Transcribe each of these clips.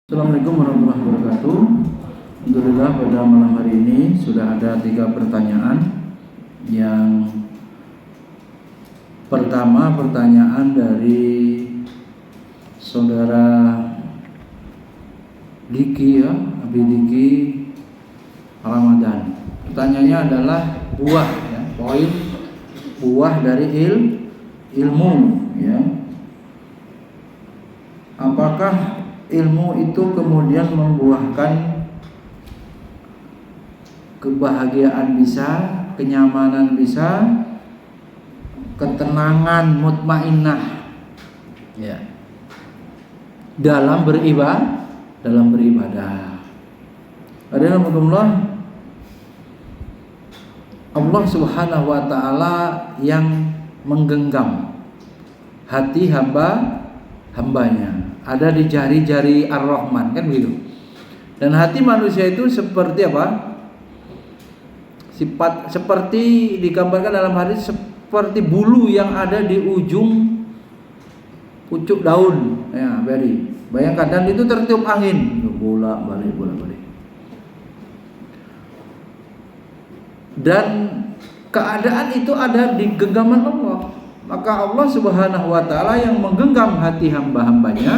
Assalamualaikum warahmatullahi wabarakatuh. Alhamdulillah pada malam hari ini sudah ada 3 pertanyaan. Yang pertama, pertanyaan dari saudara Diki ya, Abi Diki Ramadan. Pertanyaannya adalah buah ya, poin buah dari ilmu ya. Apakah ilmu itu kemudian membuahkan kebahagiaan bisa, kenyamanan bisa, ketenangan mutmainnah ya dalam beribadah. Alhamdulillah, Allah Subhanahu wa taala yang menggenggam hati hambanya. Ada di jari-jari Ar-Rahman, kan begitu. Dan hati manusia itu seperti apa? Seperti digambarkan dalam hadis seperti bulu yang ada di ujung pucuk daun. Ya, beri. Bayangkan, dan itu tertiup angin, bolak-balik. Dan keadaan itu ada di genggaman Allah. Maka Allah Subhanahu wa taala yang menggenggam hati hamba-hambanya.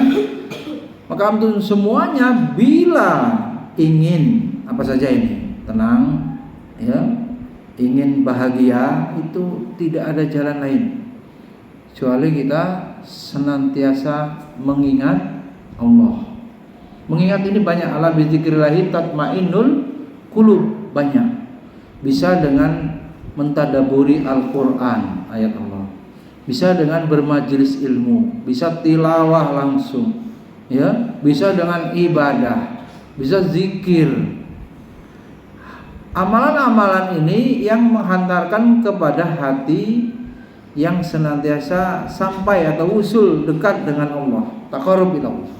Maka untuk semuanya, bila ingin apa saja ini, tenang ya, ingin bahagia, itu tidak ada jalan lain kecuali kita senantiasa mengingat Allah. Mengingat ini banyak, ala bizikrillahi tatmainnul qulub, banyak. Bisa dengan mentadaburi Al-Qur'an, ayat Allah. Bisa dengan bermajelis ilmu, bisa tilawah langsung, ya, bisa dengan ibadah, bisa zikir. Amalan-amalan ini yang menghantarkan kepada hati yang senantiasa sampai atau usul dekat dengan Allah, taqarrub ila Allah.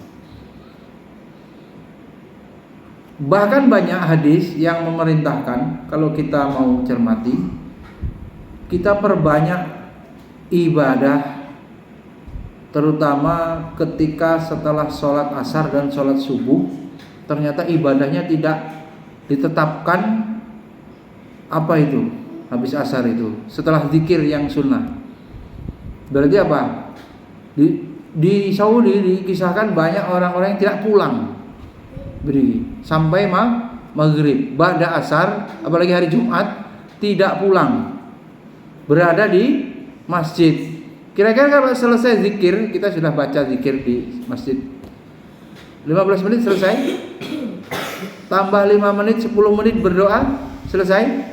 Bahkan banyak hadis yang memerintahkan kalau kita mau cermati, kita perbanyak ibadah, terutama ketika setelah sholat asar dan sholat subuh. Ternyata ibadahnya tidak ditetapkan apa itu habis asar itu, setelah zikir yang sunnah. Berarti apa? Di Saudi dikisahkan banyak orang-orang yang tidak pulang berdiri sampai maghrib, ba'da asar, apalagi hari Jumat, tidak pulang, berada di masjid. Kira-kira kalau selesai zikir, kita sudah baca zikir di masjid 15 menit selesai, tambah 5 menit, 10 menit berdoa, selesai.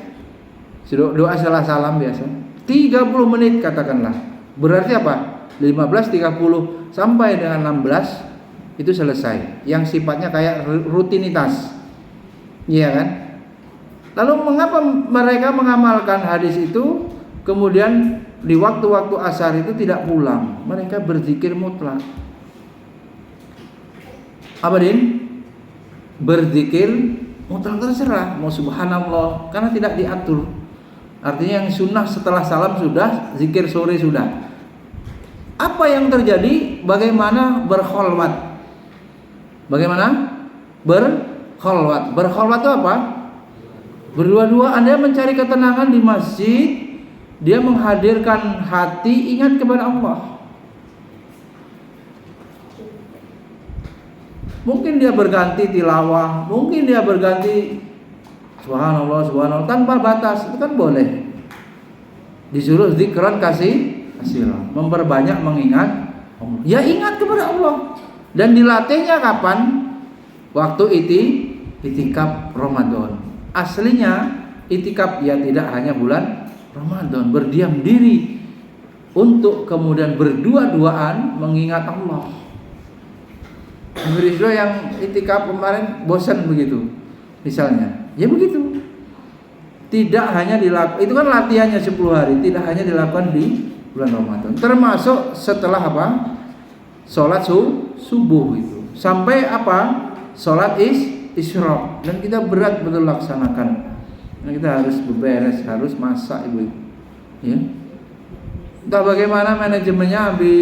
Doa salah salam biasa 30 menit katakanlah. Berarti apa? 15, 30 sampai dengan 16 itu selesai. Yang sifatnya kayak rutinitas, iya kan? Lalu mengapa mereka mengamalkan hadis itu, kemudian di waktu-waktu asar itu tidak pulang? Mereka berzikir mutlak. Apa din? Berzikir mutlak, terserah mau subhanallah, karena tidak diatur. Artinya yang sunnah setelah salam sudah, zikir sore sudah. Apa yang terjadi? Bagaimana berkholwat? Berkholwat itu apa? Berdua-dua. Anda mencari ketenangan di masjid, dia menghadirkan hati ingat kepada Allah. Mungkin dia berganti tilawah, mungkin dia berganti subhanallah tanpa batas, itu kan boleh. Disuruh zikran kasiran, memperbanyak mengingat Allah. Ya, ingat kepada Allah. Dan dilatihnya kapan? Waktu itikaf Ramadan. Aslinya itikaf ya tidak hanya bulan Ramadan, berdiam diri untuk kemudian berdua-duaan mengingat Allah. Berisro yang itikaf kemarin bosan begitu, misalnya, ya begitu. Tidak hanya dilakukan, itu kan latihannya 10 hari, tidak hanya dilakukan di bulan Ramadan. Termasuk setelah apa? Sholat subuh itu sampai apa? Sholat isyraq. Dan kita berat betul laksanakan. Dan kita harus beberes, harus masak ibu. Ya. Entah bagaimana manajemennya Abi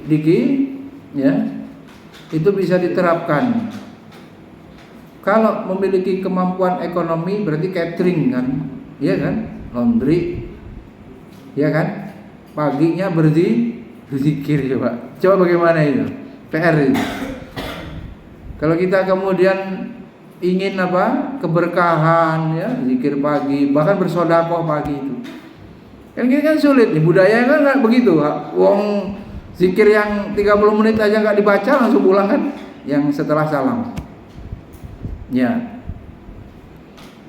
Diki, ya, itu bisa diterapkan kalau memiliki kemampuan ekonomi berarti catering kan, iya kan, laundry, iya kan, paginya berzikir coba bagaimana itu, PR itu. Kalau kita kemudian ingin keberkahan ya, zikir pagi, bahkan bersedekah pagi itu. Kan ini kan sulit nih, budaya kan nggak begitu. Wong zikir yang 30 menit aja nggak dibaca langsung pulang kan, yang setelah salam. Ya.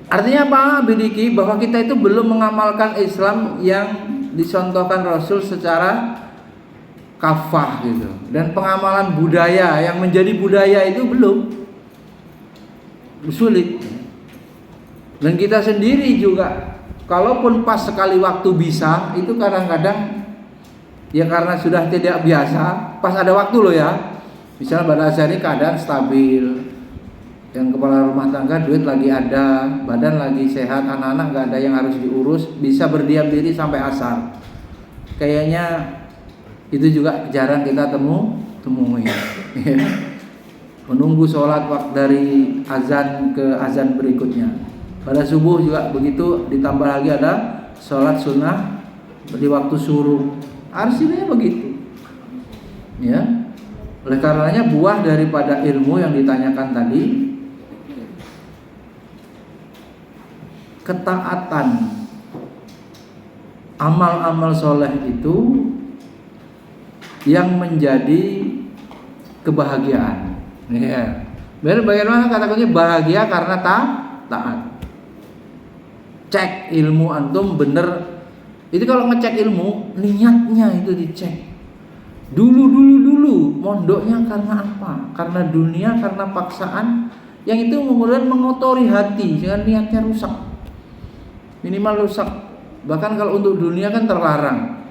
Artinya apa? Bidiki bahwa kita itu belum mengamalkan Islam yang dicontohkan Rasul secara kafah gitu. Dan pengamalan budaya yang menjadi budaya itu belum, sulit. Dan kita sendiri juga kalaupun pas sekali waktu bisa, itu kadang-kadang ya karena sudah tidak biasa, pas ada waktu loh ya. Misalnya pada saat ini keadaan stabil, yang kepala rumah tangga duit lagi ada, badan lagi sehat, anak-anak nggak ada yang harus diurus, bisa berdiam diri sampai asar. Kayaknya itu juga jarang kita temui. Menunggu sholat waktu dari azan ke azan berikutnya. Pada subuh juga begitu, ditambah lagi ada sholat sunnah di waktu suruh. Artinya begitu. Ya. Oleh karenanya buah daripada ilmu yang ditanyakan tadi, ketaatan, amal-amal soleh itu yang menjadi kebahagiaan. Ya. Bagaimana kata kuncinya bahagia karena taat. Cek ilmu antum bener. Itu kalau ngecek ilmu, niatnya itu dicek. Dulu mondoknya karena apa? Karena dunia, karena paksaan, yang itu kemudian mengotori hati dengan niatnya rusak. Minimal rusak. Bahkan kalau untuk dunia kan terlarang.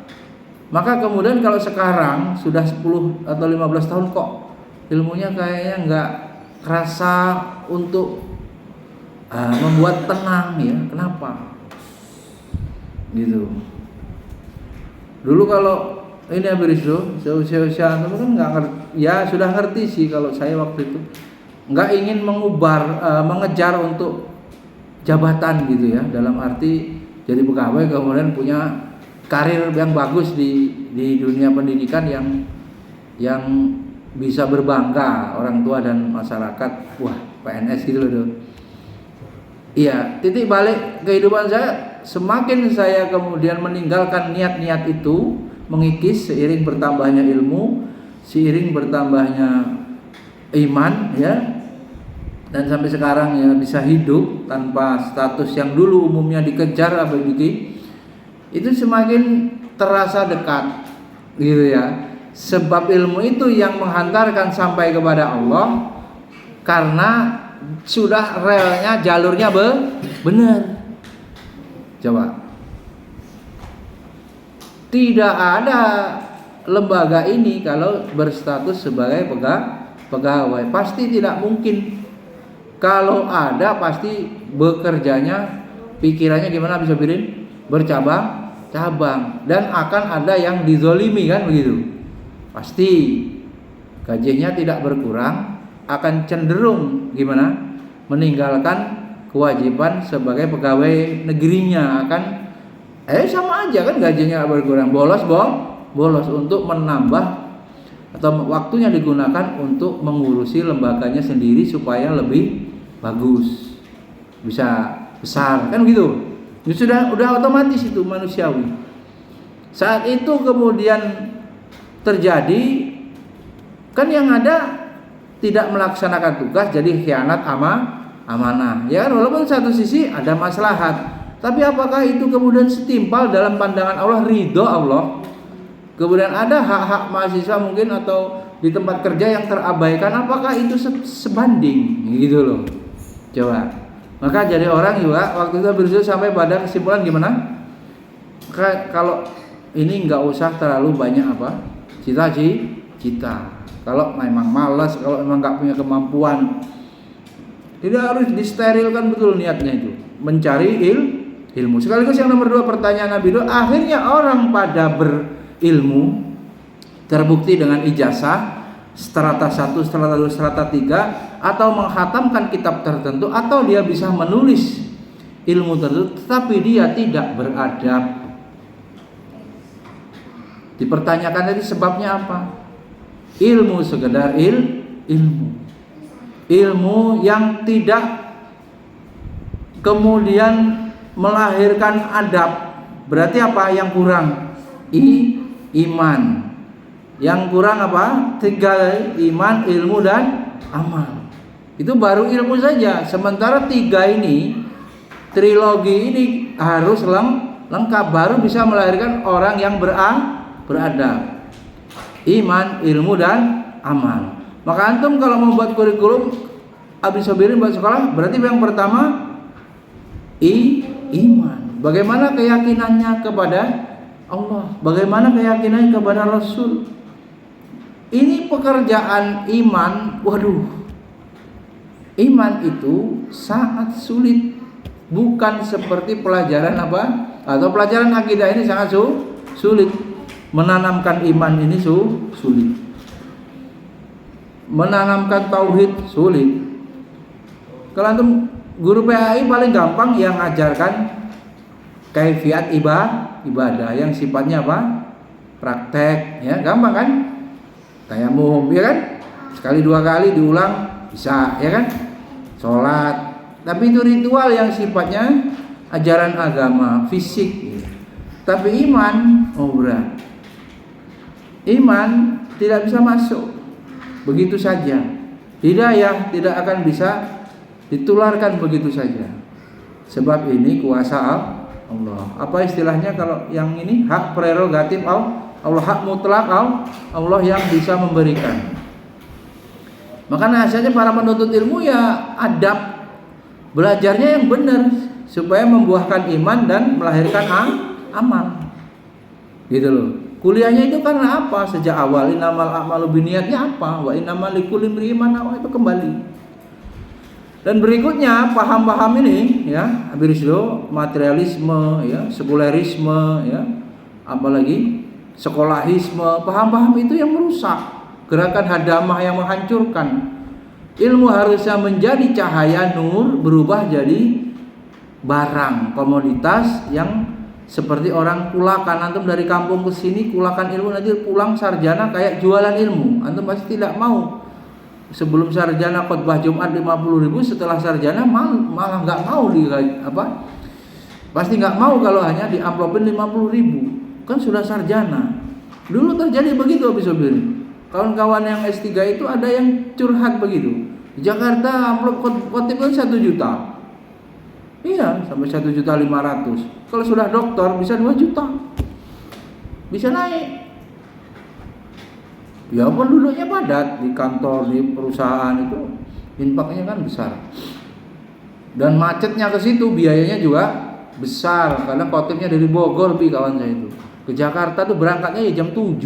Maka kemudian kalau sekarang sudah 10 atau 15 tahun kok ilmunya kayaknya nggak kerasa untuk membuat tenang ya. Kenapa? Gitu. Dulu kalau ini usia kan nggak ngerti, ya sudah ngerti sih kalau saya waktu itu nggak ingin mengejar untuk jabatan gitu ya, dalam arti jadi pegawai kemudian punya karir yang bagus di dunia pendidikan yang bisa berbangga orang tua dan masyarakat. Wah, PNS gitu loh. Iya, titik balik kehidupan saya, semakin saya kemudian meninggalkan niat-niat itu, mengikis seiring bertambahnya ilmu, seiring bertambahnya iman ya, dan sampai sekarang ya bisa hidup tanpa status yang dulu umumnya dikejar begitu, itu semakin terasa dekat gitu ya. Sebab ilmu itu yang menghantarkan sampai kepada Allah, karena sudah relnya, jalurnya benar. Coba, tidak ada lembaga ini kalau berstatus sebagai pegawai, pasti tidak mungkin. Kalau ada pasti bekerjanya, pikirannya gimana bisa bercabang-cabang, dan akan ada yang dizolimi kan begitu. Pasti gajinya tidak berkurang, akan cenderung gimana? Meninggalkan kewajiban sebagai pegawai negerinya, akan sama aja kan, gajinya berkurang, bolos untuk menambah atau waktunya digunakan untuk mengurusi lembaganya sendiri supaya lebih bagus, bisa besar kan gitu. Itu udah otomatis, itu manusiawi. Saat itu kemudian terjadi kan, yang ada tidak melaksanakan tugas jadi khianat amanah ya kan, walaupun satu sisi ada maslahat, tapi apakah itu kemudian setimpal dalam pandangan Allah, ridho Allah? Kemudian ada hak-hak mahasiswa mungkin atau di tempat kerja yang terabaikan, apakah itu sebanding gitu loh. Coba, maka jadi orang juga waktu itu berusaha sampai pada kesimpulan gimana, kalau ini nggak usah terlalu banyak cita-cita. Kalau memang malas, kalau memang nggak punya kemampuan, tidak harus disterilkan betul niatnya itu, mencari ilmu. Sekaligus yang nomor 2 pertanyaan Nabi itu, akhirnya orang pada berilmu terbukti dengan ijazah, strata 1, strata 2, strata 3, atau menghatamkan kitab tertentu, atau dia bisa menulis ilmu tertentu tetapi dia tidak beradab. Dipertanyakan tadi sebabnya apa? Ilmu sekedar ilmu yang tidak kemudian melahirkan adab. Berarti apa yang kurang? Iman. Yang kurang apa? 3, iman, ilmu, dan amal. Itu baru ilmu saja. Sementara 3 ini, trilogi ini harus lengkap, baru bisa melahirkan orang yang beradab. Iman, ilmu, dan amal. Maka antum kalau membuat kurikulum Abi Sobirin buat sekolah, berarti yang pertama iman. Bagaimana keyakinannya kepada Allah, bagaimana keyakinannya kepada Rasul. Ini pekerjaan iman. Waduh, iman itu sangat sulit. Bukan seperti pelajaran apa, atau pelajaran akidah ini sangat sulit. Menanamkan iman ini sulit. Menanamkan tauhid sulit. Kalau antum guru PAI paling gampang yang ngajarkan kaifiat ibadah yang sifatnya apa? Praktek, ya, gampang kan? Tayamum, ya kan? Sekali 2 kali diulang bisa, ya kan? Sholat. Tapi itu ritual yang sifatnya ajaran agama, fisik. Tapi iman, berat. Iman tidak bisa masuk begitu saja. Hidayah tidak akan bisa ditularkan begitu saja. Sebab ini kuasa Allah. Apa istilahnya kalau yang ini? Hak prerogatif Allah, hak mutlak Allah yang bisa memberikan. Maka nasihatnya para penuntut ilmu ya adab, belajarnya yang benar supaya membuahkan iman dan melahirkan amal. Gitu loh. Kuliahnya itu karena apa? Sejak awal innamal a'malu binniyatnya apa? Wa innamal likulli imri'in ma nawa, itu kembali. Dan berikutnya paham-paham ini ya, abirisdo, materialisme ya, sekulerisme ya, apalagi sekolahisme, paham-paham itu yang merusak, gerakan hadamah yang menghancurkan. Ilmu harusnya menjadi cahaya nur, berubah jadi barang, komoditas yang seperti orang kulakan. Antum dari kampung ke sini kulakan ilmu, nanti pulang sarjana kayak jualan ilmu. Antum pasti tidak mau. Sebelum sarjana khutbah Jumat 50.000, setelah sarjana malah nggak mau pasti nggak mau kalau hanya di amplopin 50.000. Kan sudah sarjana. Dulu terjadi begitu Abi Sobirin. Kawan-kawan yang S3 itu ada yang curhat begitu. Di Jakarta amplop khotib kan 1 juta. Iya, sampai 1.500.000. Kalau sudah doktor bisa 2 juta. Bisa naik. Ya penduduknya padat di kantor, di perusahaan itu infaknya kan besar. Dan macetnya ke situ biayanya juga besar karena khotibnya dari Bogor kawan saya itu. Ke Jakarta tuh berangkatnya ya jam 7.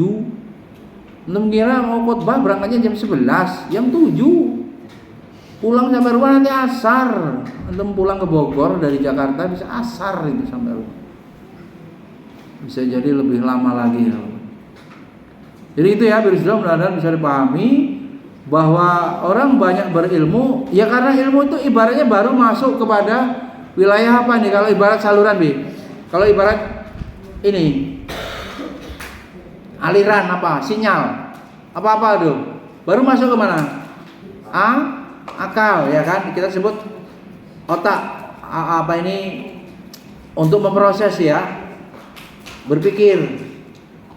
Antum kira mau khotbah berangkatnya jam 11, jam 7. Pulang sampai rumah nanti asar. Antum pulang ke Bogor dari Jakarta bisa asar itu sampai rumah. Bisa jadi lebih lama lagi ya. Jadi itu ya, mudah-mudahan bisa dipahami bahwa orang banyak berilmu ya karena ilmu itu ibaratnya baru masuk kepada wilayah apa nih, kalau ibarat saluran kalau ibarat ini aliran apa, sinyal apa tuh baru masuk ke mana? Akal, ya kan, kita sebut otak apa ini untuk memproses ya, berpikir.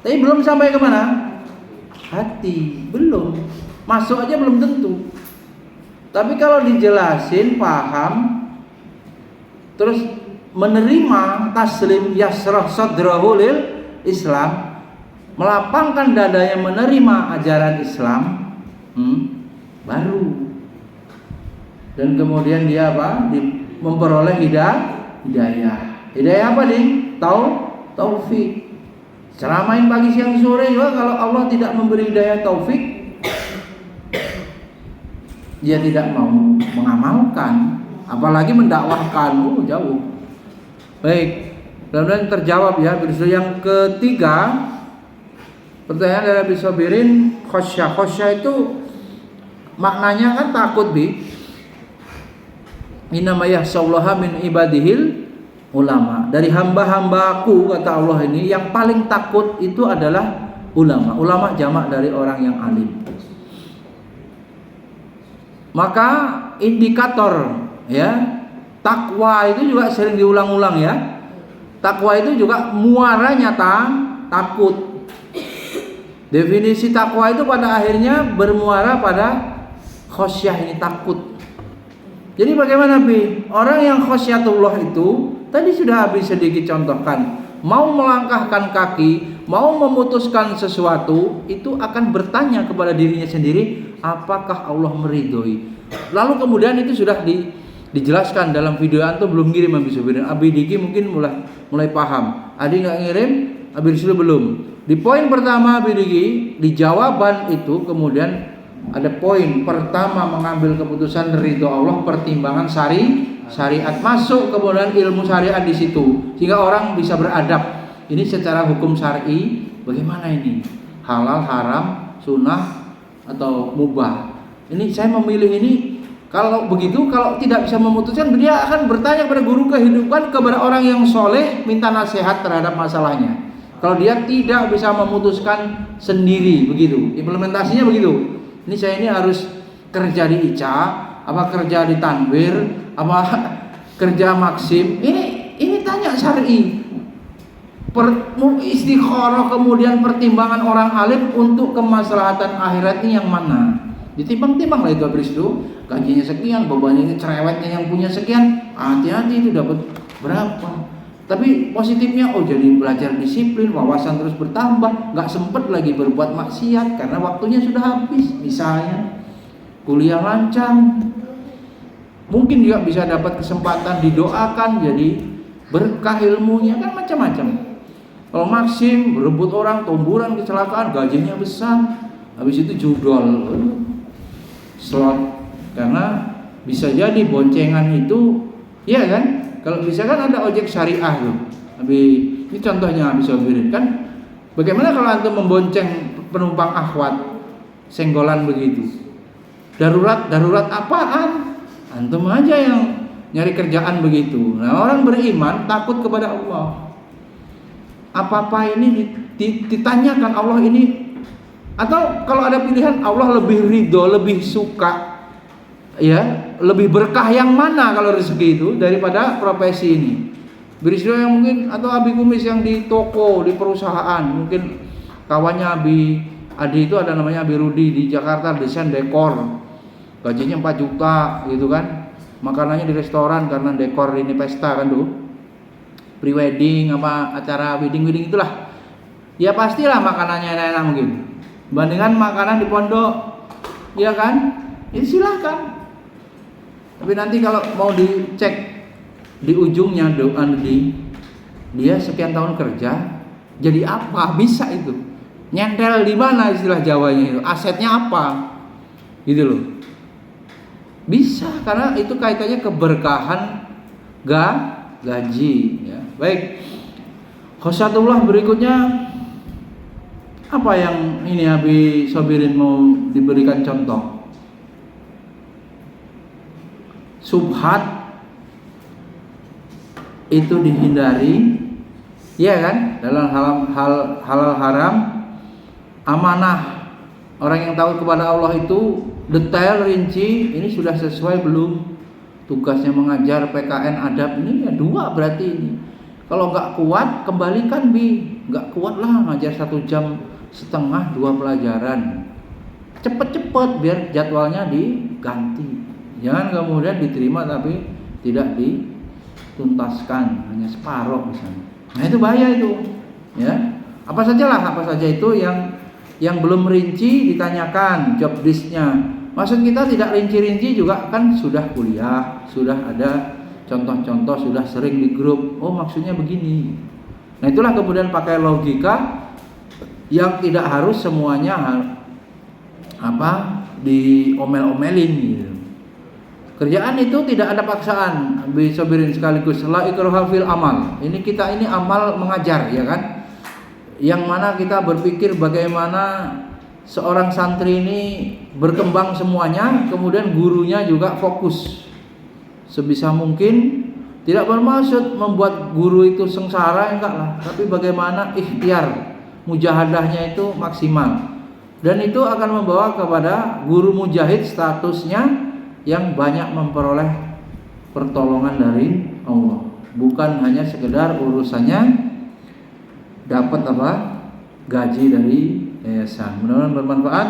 Tapi belum sampai ke mana? Hati, belum. Masuk aja belum tentu. Tapi kalau dijelasin, paham, terus menerima, taslim, yasrah sadrahu lil Islam, melapangkan dadanya menerima ajaran Islam, baru. Dan kemudian dia apa? Memperoleh hidayah. Hidayah apa nih? Taufik. Ceramain pagi siang sore juga kalau Allah tidak memberi hidayah taufik, dia tidak mau mengamalkan, apalagi mendakwahkan. Jauh. Baik, mudah-mudahan terjawab ya. Yang ketiga, Pertanyaan dari Abi Sabirin, khosyah itu maknanya kan takut bi. Innama yakhsyallaha min ibadihil ulama. Dari hamba-hambaku kata Allah ini yang paling takut itu adalah ulama. Ulama jamak dari orang yang alim. Maka indikator ya takwa itu juga sering diulang-ulang ya. Takwa itu juga muaranya takut. Definisi takwa itu pada akhirnya bermuara pada khosyah ini, takut. Jadi bagaimana Bi? Orang yang khosyatullah itu tadi sudah habis sedikit contohkan. Mau melangkahkan kaki, mau memutuskan sesuatu, itu akan bertanya kepada dirinya sendiri, apakah Allah meridhoi? Lalu kemudian itu sudah dijelaskan dalam video antum belum ngirim Abi Sabirin. Abi Diki mungkin mulai paham. Adi nggak ngirim, Abi Rizli belum. Di poin pertama Abi Diki, di jawaban itu kemudian ada poin pertama, mengambil keputusan ridho Allah, pertimbangan syariat, masuk kemudian ilmu syariat di situ sehingga orang bisa beradab. Ini secara hukum syar'i bagaimana ini? Halal, haram, sunnah atau mubah. Ini saya memilih ini. Kalau begitu, kalau tidak bisa memutuskan, dia akan bertanya kepada guru kehidupan, kepada orang yang soleh, minta nasihat terhadap masalahnya. Kalau dia tidak bisa memutuskan sendiri, begitu. Implementasinya begitu. Ini saya ini harus kerja di ICA, apa kerja di Tanwir, apa kerja Maksim. Ini tanya syar'i. Istikharah kemudian pertimbangan orang alim untuk kemaslahatan akhirat ini yang mana? Ditimbang-timbang lah itu habis itu, gajinya sekian, bebannya cerewetnya yang punya sekian, hati-hati itu dapat berapa. Tapi positifnya, jadi belajar disiplin, wawasan terus bertambah, nggak sempet lagi berbuat maksiat karena waktunya sudah habis. Misalnya kuliah lancar, mungkin juga bisa dapat kesempatan didoakan, jadi berkah ilmunya, kan macam-macam. Kalau Maksim berebut orang, tomburan, kecelakaan, gajinya besar, habis itu judol, slot, karena bisa jadi boncengan itu, ya kan? Kalau bisa kan ada ojek syariah tuh. Ini contohnya bisa Sabirin kan. Bagaimana kalau antum membonceng penumpang akhwat senggolan begitu? Darurat apaan? Antum aja yang nyari kerjaan begitu. Nah, orang beriman takut kepada Allah. Apa-apa ini ditanyakan Allah ini, atau kalau ada pilihan Allah lebih ridho, lebih suka, ya lebih berkah yang mana kalau rezeki itu daripada profesi ini. Berisdo yang mungkin, atau Abi Kumis yang di toko, di perusahaan, mungkin kawannya Abi Adi itu ada namanya Abi Rudi di Jakarta, desain dekor, gajinya 4 juta gitu kan, makanannya di restoran karena dekor ini pesta kan tuh, pre-wedding apa acara wedding itulah, ya pastilah makanannya enak-enak mungkin bandingan makanan di pondok, ya kan, ya silahkan. Tapi nanti kalau mau dicek di ujungnya dia sekian tahun kerja, jadi apa? Bisa itu. Nyentel di mana istilah Jawanya itu? Asetnya apa? Gitu loh. Bisa, karena itu kaitannya keberkahan gaji ya. Baik. Khosyatullah berikutnya apa yang ini Abi Sabirin mau diberikan contoh? Subhat itu dihindari, ya kan, dalam halal haram. Amanah, orang yang tahu kepada Allah itu detail rinci, ini sudah sesuai belum tugasnya mengajar PKN adab ini, ya 2 berarti ini. Kalau nggak kuat kembalikan nggak kuat lah ngajar 1,5 jam 2 pelajaran, cepet-cepet biar jadwalnya diganti. Jangan kemudian diterima tapi tidak dituntaskan, hanya separuh misalnya. Nah itu bahaya itu, ya. Apa saja itu yang belum rinci ditanyakan job listnya. Maksud kita tidak rinci-rinci juga kan sudah kuliah, sudah ada contoh-contoh, sudah sering di grup. Oh maksudnya begini. Nah itulah kemudian pakai logika yang tidak harus semuanya diomel-omelin gitu. Kerjaan itu tidak ada paksaan. Abi Sabirin sekaligus la ikraha fil amal. Ini kita ini amal mengajar, ya kan? yang mana kita berpikir bagaimana seorang santri ini berkembang semuanya, kemudian gurunya juga fokus sebisa mungkin. Tidak bermaksud membuat guru itu sengsara, enggak lah, tapi bagaimana ikhtiar mujahadahnya itu maksimal, dan itu akan membawa kepada guru mujahid statusnya yang banyak memperoleh pertolongan dari Allah, bukan hanya sekedar urusannya dapat gaji dari yayasan. Mudah-mudahan bermanfaat.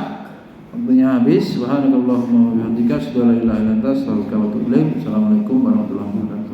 Waktunya habis. Subhanakallahumma wa bihamdika asyhadu an la ilaha illa anta astaghfiruka wa atubu ilaik. Assalamualaikum warahmatullahi wabarakatuh.